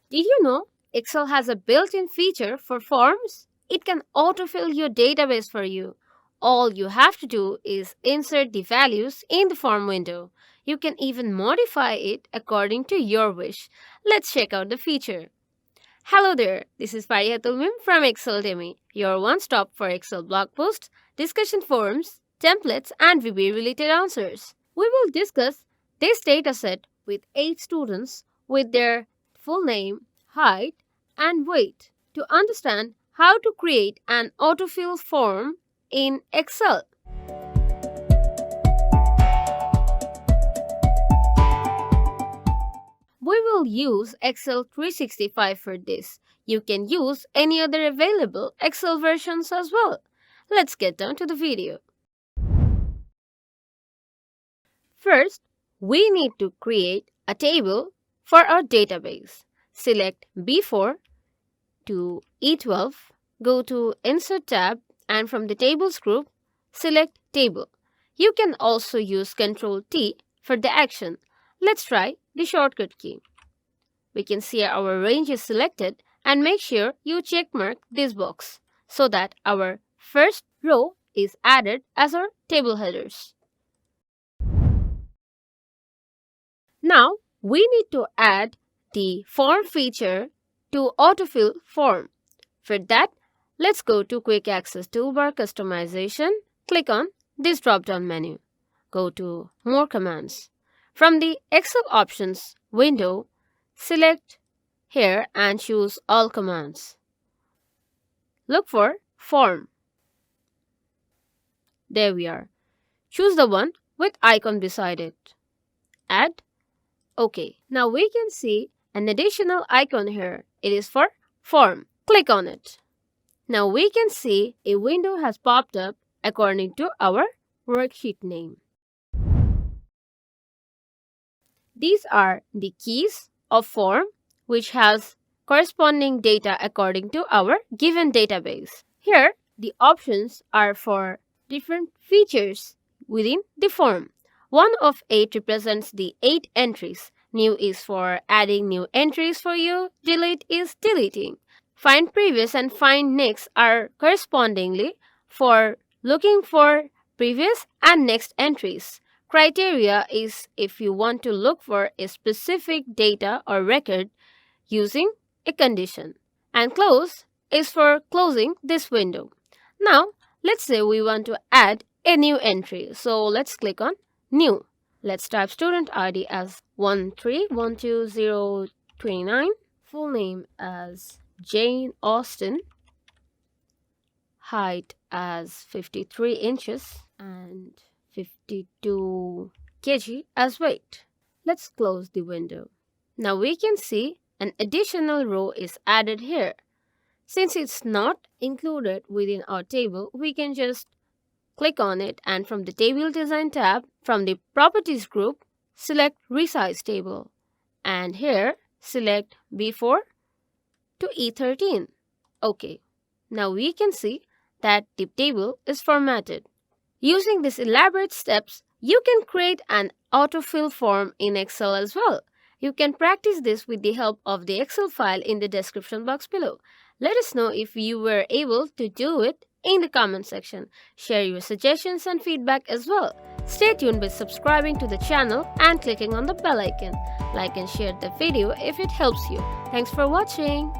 Did you know Excel has a built-in feature for forms? It can autofill your database for you. All you have to do is insert the values in the form window. You can even modify it according to your wish. Let's check out the feature. Hello there, this is Farihatul Mim from Exceldemy, your one-stop for Excel blog posts, discussion forums, templates, and VB-related answers. We will discuss this dataset with 8 students with their full name, height, and weight to understand how to create an autofill form in Excel. We will use Excel 365 for this. You can use any other available Excel versions as well. Let's get down to the video. First, we need to create a table for our database. Select B4 to E12, go to Insert tab, and from the Tables group, select Table. You can also use Ctrl T for the action. Let's try the shortcut key. We can see our range is selected, and make sure you checkmark this box so that our first row is added as our table headers. Now, we need to add the form feature to autofill form. For that, let's go to Quick Access Toolbar Customization. Click on this drop-down menu. Go to More Commands. From the Excel Options window, select here and choose All Commands. Look for Form. There we are. Choose the one with icon beside it. Add. OK. Now we can see an additional icon here. It is for Form. Click on it. Now we can see a window has popped up according to our worksheet name. These are the keys of form which has corresponding data according to our given database. Here, the options are for different features within the form. 1 of 8 represents the 8 entries. New is for adding new entries for you. Delete is deleting. Find previous and find next are correspondingly for looking for previous and next entries. Criteria is if you want to look for a specific data or record using a condition. And close is for closing this window. Now, let's say we want to add a new entry. So let's click on New. Let's type student ID as 1312029, full name as Jane Austen, height as 53 inches, and 52 kg as weight. Let's close the window. Now we can see an additional row is added here. Since it's not included within our table, we can just click on it and from the Table Design tab, from the Properties group, select Resize Table. And here, select B4 to E13. OK. Now we can see that the table is formatted. Using these elaborate steps, you can create an autofill form in Excel as well. You can practice this with the help of the Excel file in the description box below. Let us know if you were able to do it in the comment section. Share your suggestions and feedback as well. Stay tuned by subscribing to the channel and clicking on the bell icon. Like and share the video if it helps you. Thanks for watching.